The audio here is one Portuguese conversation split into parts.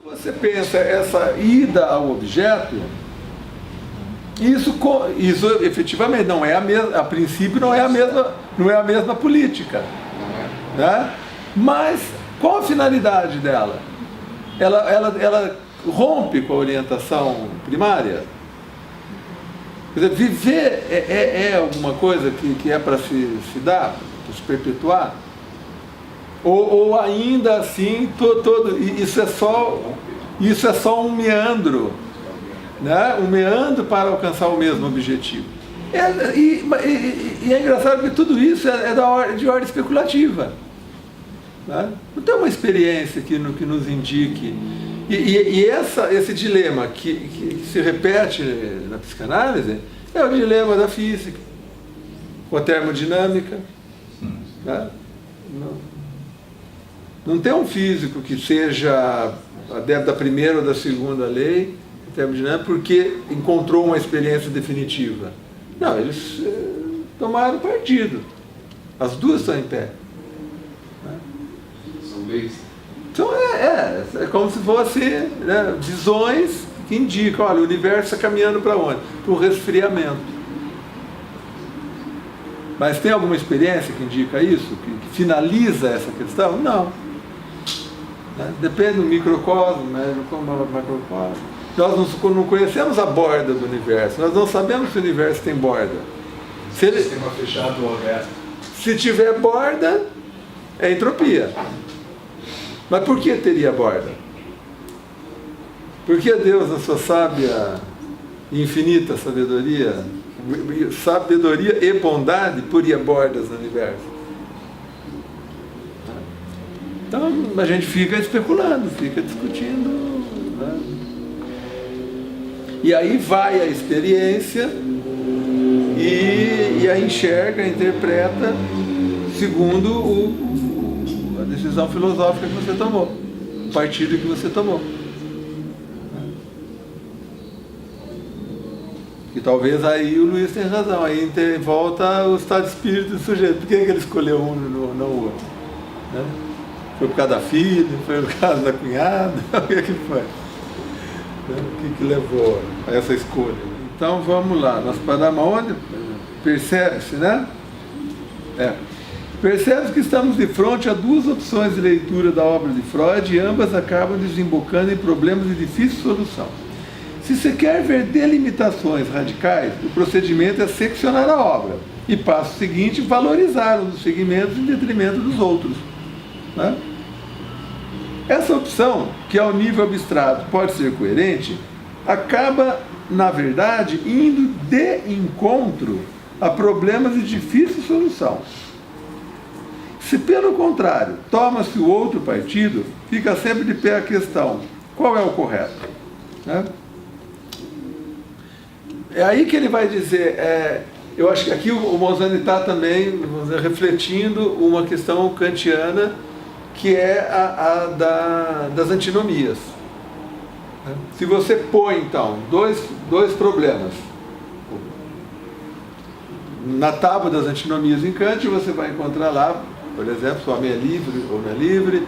Você pensa essa ida ao objeto, isso efetivamente não é a mesma, a princípio não é a mesma política, né? Mas qual a finalidade dela? Ela rompe com a orientação primária? Quer dizer, viver é alguma coisa que é para se dar, para se perpetuar? Ou ainda assim, isso é só um meandro, né? Um meandro para alcançar o mesmo objetivo. E é engraçado que tudo isso é de ordem especulativa, né? Não tem uma experiência que nos indique. Esse dilema que se repete na psicanálise é o dilema da física, com a termodinâmica, né? Não tem um físico que seja adepto da primeira ou da segunda lei, termodinâmica, porque encontrou uma experiência definitiva. Não, eles tomaram partido. As duas estão em pé. Né? São leis. Então é como se fosse, né, visões que indicam, olha, o universo está caminhando para onde? Para o resfriamento. Mas tem alguma experiência que indica isso? Que finaliza essa questão? Não. Né? Depende do microcosmo, né, do macrocosmo. Nós não conhecemos a borda do universo, nós não sabemos se o universo tem borda. Sistema fechado ou aberto. Se tiver borda, é entropia. Mas por que teria borda? Por que Deus, na sua sábia e infinita sabedoria e bondade, poria bordas no universo? Então a gente fica especulando, fica discutindo, né? E aí vai a experiência e a enxerga, interpreta segundo a decisão filosófica que você tomou, o partido que você tomou. E talvez aí o Luiz tenha razão, aí volta o estado de espírito do sujeito. Por que ele escolheu um e não o outro? Né? Foi por causa da filha, foi por causa da cunhada, o que foi? O que levou a essa escolha? Então vamos lá, nós paramos onde? Percebe-se, né? Percebe-se que estamos de frente a duas opções de leitura da obra de Freud e ambas acabam desembocando em problemas de difícil solução. Se você quer ver delimitações radicais, o procedimento é seccionar a obra e, passo seguinte, valorizar um dos segmentos em detrimento dos outros. Né? Essa opção, que ao nível abstrato pode ser coerente, acaba, na verdade, indo de encontro a problemas de difícil solução. Se, pelo contrário, toma-se o outro partido, fica sempre de pé a questão: qual é o correto? Né? É aí que ele vai dizer, eu acho que aqui o Mozani está também, vamos dizer, refletindo uma questão kantiana, que é a das antinomias. Se você põe, então, dois problemas na tábua das antinomias em Kant, você vai encontrar lá, por exemplo, se o homem é livre ou não é livre,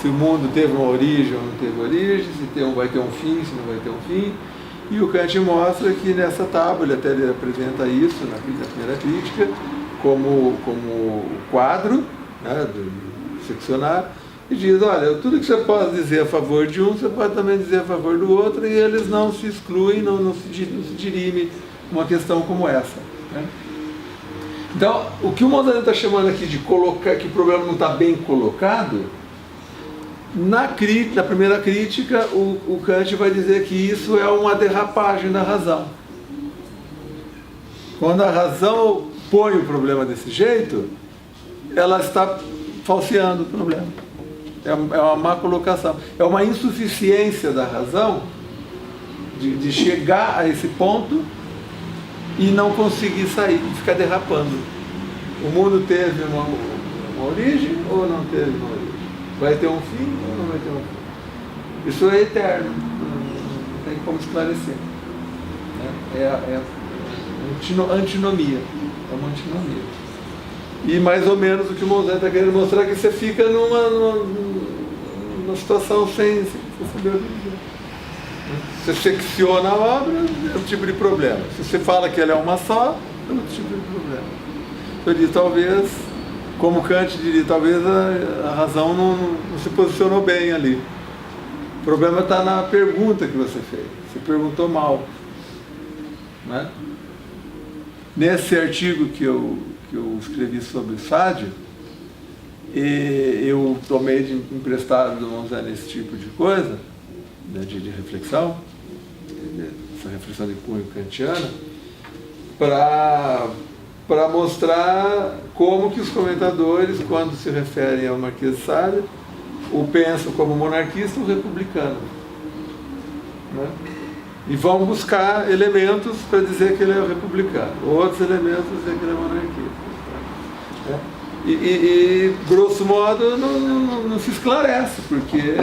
se o mundo teve uma origem ou não teve origem, se vai ter um fim, se não vai ter um fim. E o Kant mostra que nessa tábua, ele apresenta isso na primeira crítica, como quadro, né, do seccionar, e diz, olha, tudo que você pode dizer a favor de um, você pode também dizer a favor do outro, e eles não se excluem, não se dirime uma questão como essa. Né? Então, o que o Mozani está chamando aqui de colocar, que o problema não está bem colocado, na primeira crítica, o Kant vai dizer que isso é uma derrapagem da razão. Quando a razão põe o problema desse jeito, ela está falseando o problema. É uma má colocação. É uma insuficiência da razão de chegar a esse ponto e não conseguir sair, ficar derrapando. O mundo teve uma origem ou não teve uma origem? Vai ter um fim ou não vai ter um fim? Isso é eterno, não tem como esclarecer. É antinomia. É uma antinomia. E mais ou menos o que o Mozani está querendo mostrar é que você fica numa situação sem Você saber organizar. Se você secciona a obra, é um tipo de problema. Se você fala que ela é uma só, é outro tipo de problema. Eu digo, talvez, como Kant diria, talvez a razão não se posicionou bem ali. O problema está na pergunta que você fez. Você perguntou mal. Né? Nesse artigo que eu escrevi sobre Sádio, eu tomei emprestado, vamos dizer, nesse tipo de coisa, né, de reflexão, essa reflexão de cunho kantiana, para mostrar como que os comentadores, quando se referem ao Marquês de Sade, o pensam como monarquista ou republicano. Né? E vão buscar elementos para dizer que ele é republicano, outros elementos para dizer que ele é monarquista. Né? E grosso modo, não se esclarece, porque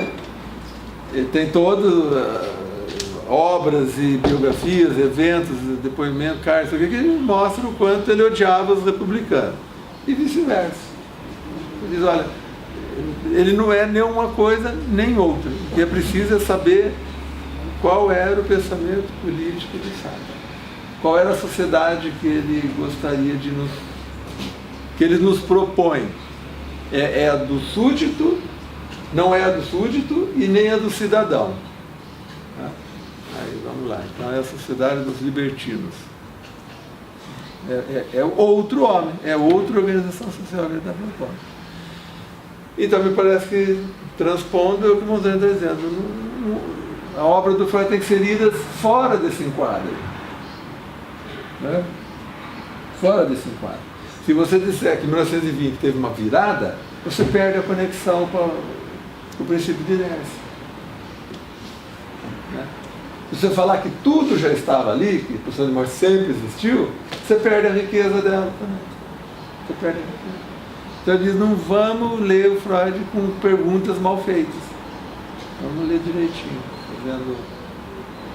tem todas obras e biografias, eventos, depoimentos, cartas, que mostram o quanto ele odiava os republicanos. E vice-versa. Ele diz, olha, ele não é nem uma coisa nem outra. O que é preciso é saber qual era o pensamento político de Sade. Qual era a sociedade que ele gostaria que ele nos propõe. É a do súdito, não é a do súdito e nem a do cidadão. Tá? Aí vamos lá, então é a sociedade dos libertinos. É outro homem, é outra organização social que ele está propondo. Então me parece que transpondo o que o Monzani está dizendo. A obra do Freud tem que ser lida fora desse enquadro. Né? Fora desse enquadro. Se você disser que em 1920 teve uma virada, você perde a conexão com o princípio de inércia. Né? Se você falar que tudo já estava ali, que a pulsão de morte sempre existiu, você perde a riqueza dela também. Você perde a riqueza. Então ele diz, não vamos ler o Freud com perguntas mal feitas. Vamos ler direitinho,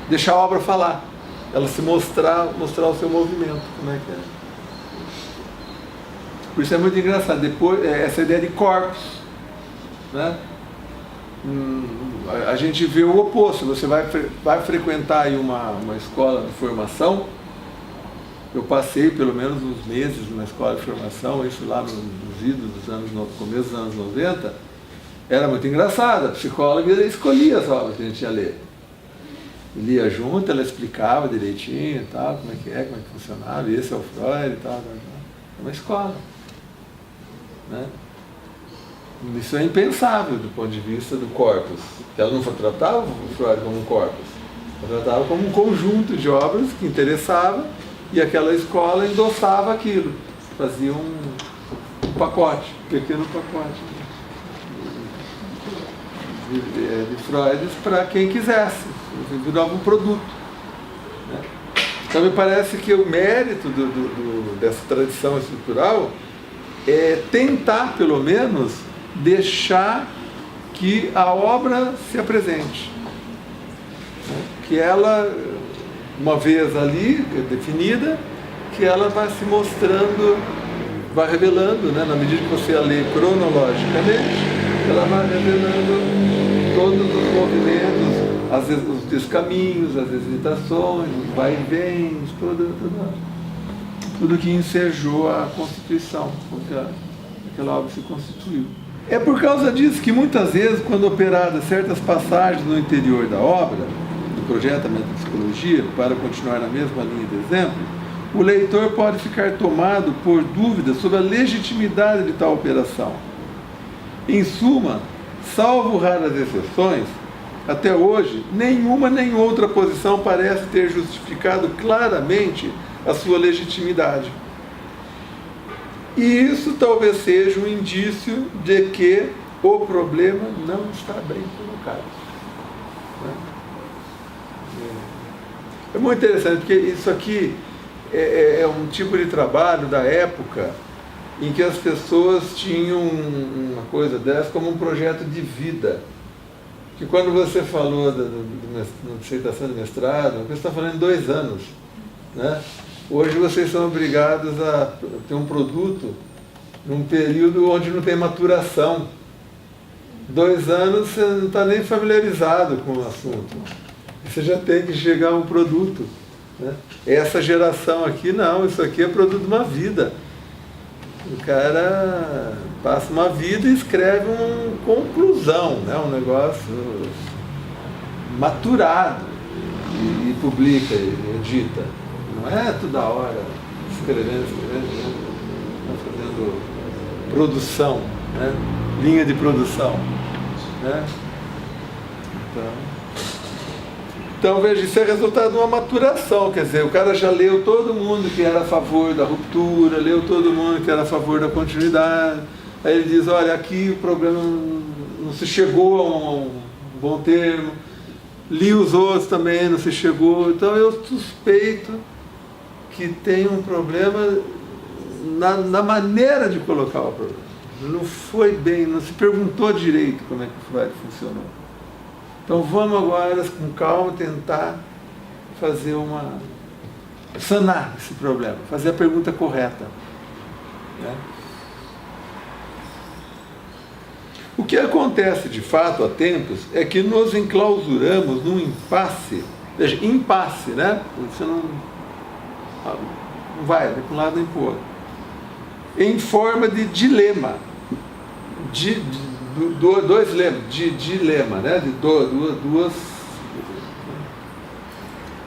deixar a obra falar, ela se mostrar o seu movimento, como é que é. Por isso é muito engraçado, depois, essa ideia de corpos, né? A gente vê o oposto, você vai frequentar aí uma escola de formação. Eu passei pelo menos uns meses numa escola de formação, isso lá nos idos começo dos anos 90, era muito engraçado, a psicóloga escolhia as obras que a gente ia ler. Lia junto, ela explicava direitinho e tal, como é que funcionava, esse é o Freud e tal. É uma escola. Né? Isso é impensável do ponto de vista do corpus. Ela não tratava o Freud como um corpus, ela tratava como um conjunto de obras que interessava e aquela escola endossava aquilo, fazia um pacote, um pequeno pacote de Freud para quem quisesse, virava um produto. Né? Então me parece que o mérito dessa tradição estrutural é tentar, pelo menos, deixar que a obra se apresente. Que ela, uma vez ali, definida, que ela vai se mostrando, vai revelando, né, na medida que você a lê cronologicamente, ela vai revelando todos os movimentos, às vezes os descaminhos, as hesitações, os vai-vens, tudo que ensejou a Constituição, porque aquela obra se constituiu. É por causa disso que muitas vezes, quando operadas certas passagens no interior da obra, do projeto da metapsicologia, para continuar na mesma linha de exemplo, o leitor pode ficar tomado por dúvidas sobre a legitimidade de tal operação. Em suma, salvo raras exceções, até hoje, nenhuma nem outra posição parece ter justificado claramente a sua legitimidade. E isso talvez seja um indício de que o problema não está bem colocado. É muito interessante, porque isso aqui é um tipo de trabalho da época em que as pessoas tinham uma coisa dessa como um projeto de vida. Que quando você falou da dissertação de mestrado, você está falando em 2 anos. Né? Hoje vocês são obrigados a ter um produto num período onde não tem maturação. 2 anos você não está nem familiarizado com o assunto. Você já tem que chegar a um produto. Né? Essa geração aqui, não, isso aqui é produto de uma vida. O cara passa uma vida e escreve uma conclusão, né? Um negócio maturado e publica, e edita. Não é toda hora escrevendo, está fazendo produção, né? Linha de produção. Né? Então, veja, isso é resultado de uma maturação, quer dizer, o cara já leu todo mundo que era a favor da ruptura, leu todo mundo que era a favor da continuidade, aí ele diz, olha, aqui o problema não se chegou a um bom termo, li os outros também, não se chegou, então eu suspeito que tem um problema na maneira de colocar o problema. Não foi bem, não se perguntou direito como é que o Freud funcionou. Então vamos agora, com calma, tentar fazer sanar esse problema, fazer a pergunta correta. Né? O que acontece de fato há tempos é que nos enclausuramos num impasse, veja, impasse, né? Você não vai para um lado nem para o outro, em forma de dilema, dois lemas, de dilema, né? De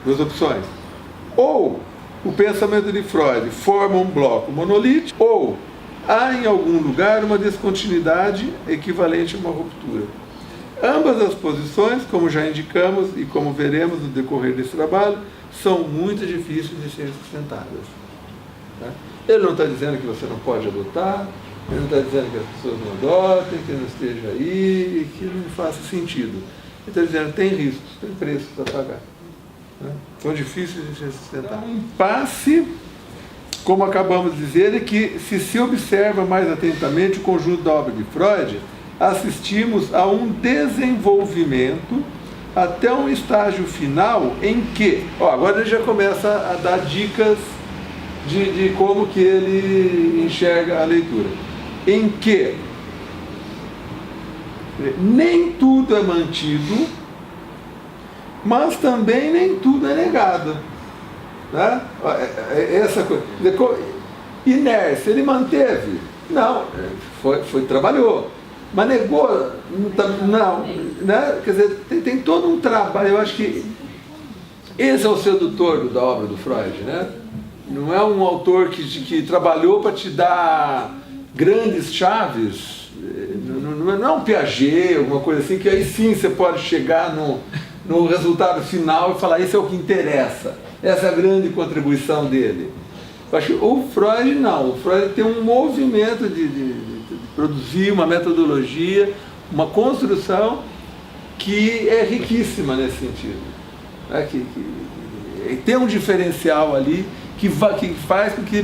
duas opções. Ou o pensamento de Freud forma um bloco monolítico, ou há em algum lugar uma descontinuidade equivalente a uma ruptura. Ambas as posições, como já indicamos e como veremos no decorrer desse trabalho, são muito difíceis de serem sustentadas. Tá? Ele não está dizendo que você não pode adotar, ele não está dizendo que as pessoas não adotem, que não esteja aí, que não faça sentido. Ele está dizendo que tem riscos, tem preços a pagar. Né? São difíceis de ser sustentados. Um impasse, como acabamos de dizer, é que se observa mais atentamente o conjunto da obra de Freud, assistimos a um desenvolvimento até um estágio final em que, agora ele já começa a dar dicas de como que ele enxerga a leitura, em que nem tudo é mantido, mas também nem tudo é negado. Né? Essa coisa, inércia, ele manteve? Não, trabalhou, mas negou? Não, né? Quer dizer, tem todo um trabalho, eu acho que esse é o sedutor da obra do Freud, né? Não é um autor que trabalhou para te dar grandes chaves, não é um Piaget, alguma coisa assim, que aí sim você pode chegar no resultado final e falar, isso é o que interessa, essa é a grande contribuição dele. Eu acho que o Freud não, o Freud tem um movimento de produzir uma metodologia, uma construção que é riquíssima nesse sentido. Né? Que tem um diferencial ali que faz com que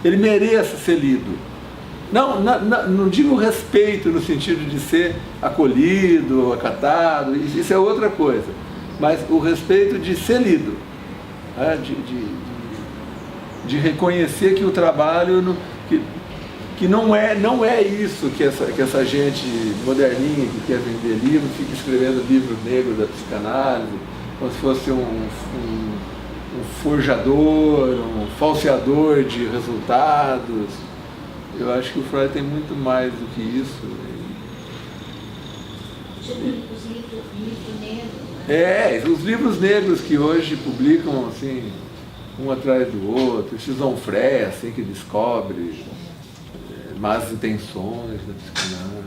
ele mereça ser lido. Não digo respeito no sentido de ser acolhido, acatado, isso é outra coisa, mas o respeito de ser lido, né? de reconhecer que o trabalho, que não é isso que essa gente moderninha que quer vender livro, fica escrevendo livro negro da psicanálise, como se fosse um forjador, um falseador de resultados. Eu acho que o Freud tem muito mais do que isso. Os livros negros. Os livros negros que hoje publicam assim, um atrás do outro, esse Zonfré, assim, que descobre más intenções da psicanálise.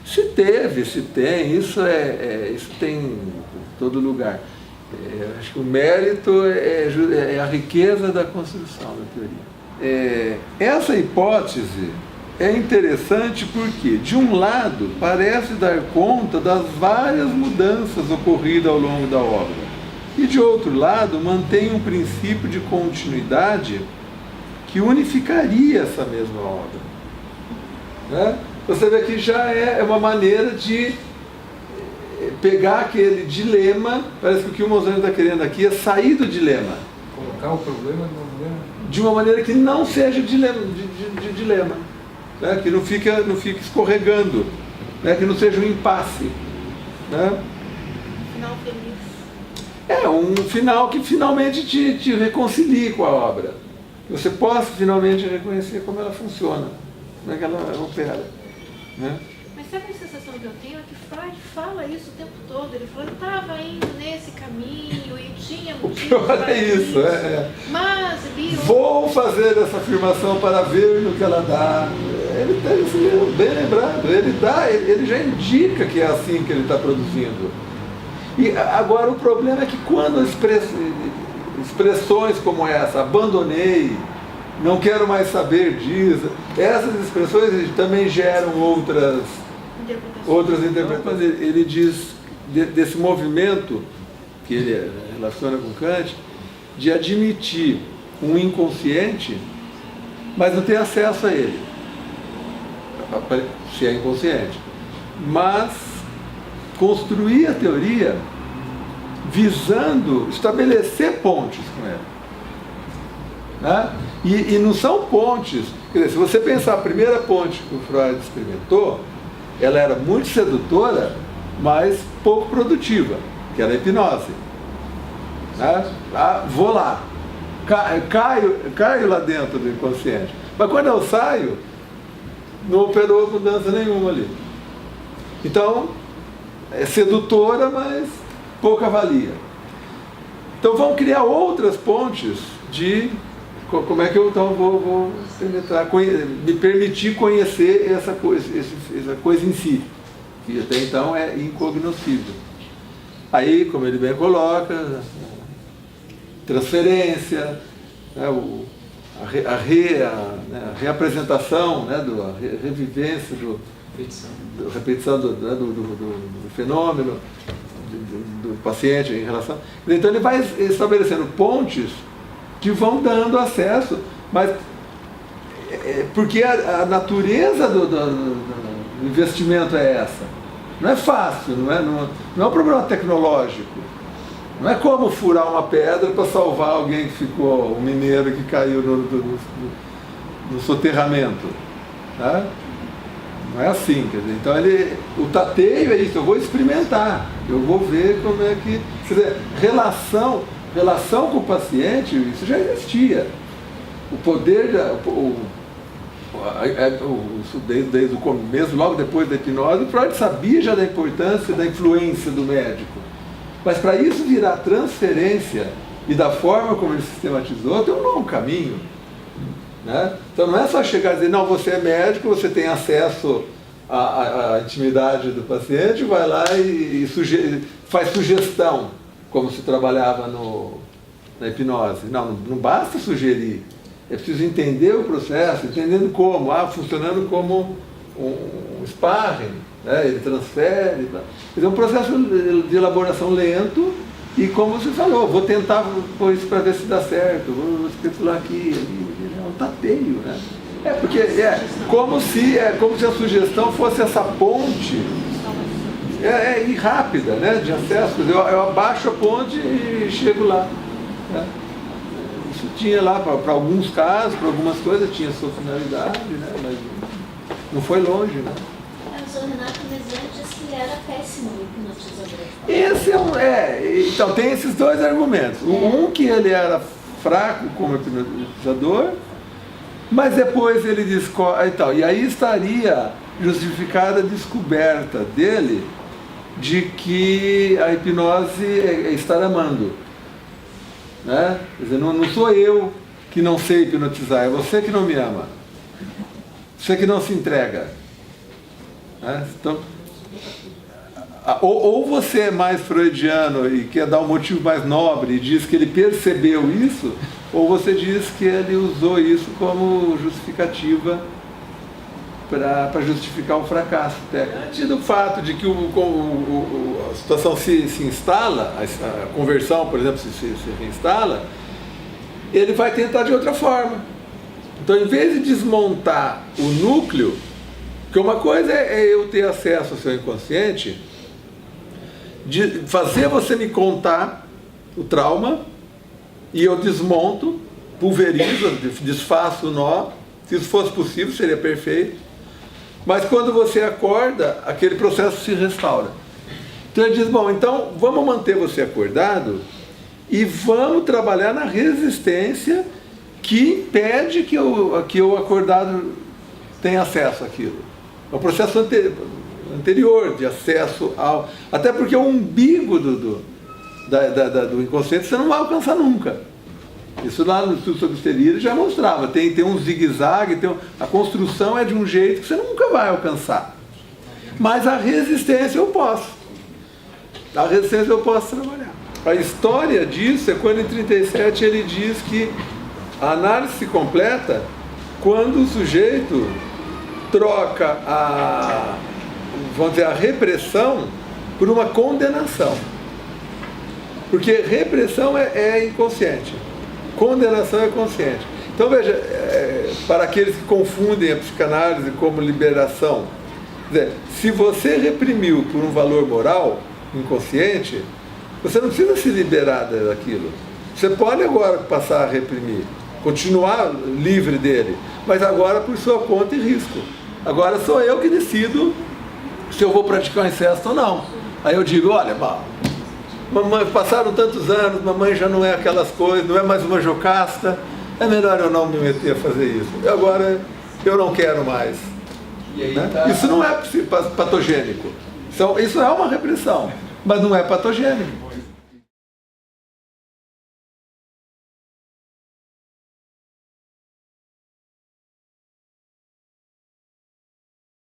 Se tem, isso tem em todo lugar. Acho que o mérito é a riqueza da construção da teoria. Essa hipótese é interessante porque, de um lado, parece dar conta das várias mudanças ocorridas ao longo da obra, e, de outro lado, mantém um princípio de continuidade que unificaria essa mesma obra. Né? Você vê que já é uma maneira de pegar aquele dilema, parece que o que o Mozart está querendo aqui é sair do dilema. Colocar o problema de uma maneira que não seja dilema, né? Que não fica escorregando. né? Que não seja um impasse, né? Final feliz. É um final que finalmente te reconcilie com a obra. Que você possa finalmente reconhecer como ela funciona, como é que ela opera, né? Mas sabe a sensação que eu tenho? É que Freud fala isso o tempo todo. Ele falou, eu estava indo nesse caminho e tinha O motivos pior para é isso, Mas, viu? Vou fazer essa afirmação para ver no que ela dá. Ele tem isso bem lembrado. Ele já indica que é assim que ele está produzindo. E agora o problema é que quando expressões como essa, abandonei, não quero mais saber disso, essas expressões também geram outras interpretações. Ele diz desse movimento que ele relaciona com Kant, de admitir um inconsciente, mas não ter acesso a ele, se é inconsciente, mas construir a teoria visando estabelecer pontes com ele, né? E não são pontes, quer dizer, se você pensar a primeira ponte que o Freud experimentou, ela era muito sedutora, mas pouco produtiva, que era a hipnose, né? Vou lá, caio lá dentro do inconsciente, mas quando eu saio, não operou mudança nenhuma ali. Então, é sedutora, mas pouca valia. Então vão criar outras pontes de como é que eu então vou penetrar, me permitir conhecer essa coisa em si, que até então é incognoscível. Aí, como ele bem coloca, transferência, né, a reapresentação, né, a revivência, repetição do fenômeno, do paciente em relação. Então ele vai estabelecendo pontes que vão dando acesso, mas porque a natureza do investimento é essa. Não é fácil, não é um problema tecnológico. Não é como furar uma pedra para salvar alguém que ficou, um mineiro que caiu no soterramento. Tá? Não é assim, quer dizer, então o tateio é isso, eu vou experimentar, eu vou ver como é que... Quer dizer, relação com o paciente, isso já existia. O poder, desde o começo, logo depois da hipnose, Freud sabia já da importância da influência do médico. Mas para isso virar transferência e da forma como ele sistematizou, tem um longo caminho. Né? Então não é só chegar e dizer, não, você é médico, você tem acesso à intimidade do paciente, vai lá e faz sugestão, como se trabalhava na hipnose. Não basta sugerir, é preciso entender o processo, entendendo como, funcionando como um sparring, né? Ele transfere. É um processo de elaboração lento e, como você falou, vou tentar pôr isso para ver se dá certo, vou especular aqui, ali, é um tateio, né? Porque como se a sugestão fosse essa ponte e rápida, né, de acesso. Eu abaixo a ponte e chego lá. Né? Isso tinha lá, para alguns casos, para algumas coisas, tinha sua finalidade, né? Mas não foi longe. Né? Mas o Renato Mezan disse que ele era péssimo hipnotizador. Então tem esses dois argumentos. Um que ele era fraco como hipnotizador, mas depois ele descobre. E aí estaria justificada a descoberta dele de que a hipnose é estar amando. Né? Quer dizer, não sou eu que não sei hipnotizar, é você que não me ama. Você que não se entrega. Né? Então, ou você é mais freudiano e quer dar um motivo mais nobre e diz que ele percebeu isso, ou você diz que ele usou isso como justificativa para justificar o fracasso técnico. Antes do fato de que a situação se instala, a conversão, por exemplo, se reinstala, ele vai tentar de outra forma. Então, em vez de desmontar o núcleo, porque uma coisa é eu ter acesso ao seu inconsciente, de fazer você me contar o trauma, e eu desmonto, pulverizo, desfaço o nó. Se isso fosse possível, seria perfeito. Mas quando você acorda, aquele processo se restaura. Então ele diz, bom, então vamos manter você acordado e vamos trabalhar na resistência que impede que o acordado tenha acesso àquilo. É um processo anterior de acesso ao... Até porque o umbigo do inconsciente você não vai alcançar nunca. Isso lá no estudo sobre histeria já mostrava. Tem um zigue-zague, a construção é de um jeito que você nunca vai alcançar. Mas a resistência eu posso. A resistência eu posso trabalhar. A história disso é quando em 37 ele diz que a análise se completa quando o sujeito troca vamos dizer, a repressão por uma condenação. Porque repressão é inconsciente, condenação é consciente. Então veja, para aqueles que confundem a psicanálise como liberação, quer dizer, se você reprimiu por um valor moral inconsciente, você não precisa se liberar daquilo. Você pode agora passar a reprimir, continuar livre dele, mas agora por sua conta e risco. Agora sou eu que decido se eu vou praticar um incesto ou não. Aí eu digo, olha, mamãe, passaram tantos anos, mamãe já não é aquelas coisas, não é mais uma jocasta, é melhor eu não me meter a fazer isso. Agora eu não quero mais. E aí Né? Isso não é patogênico. Isso é uma repressão, mas não é patogênico.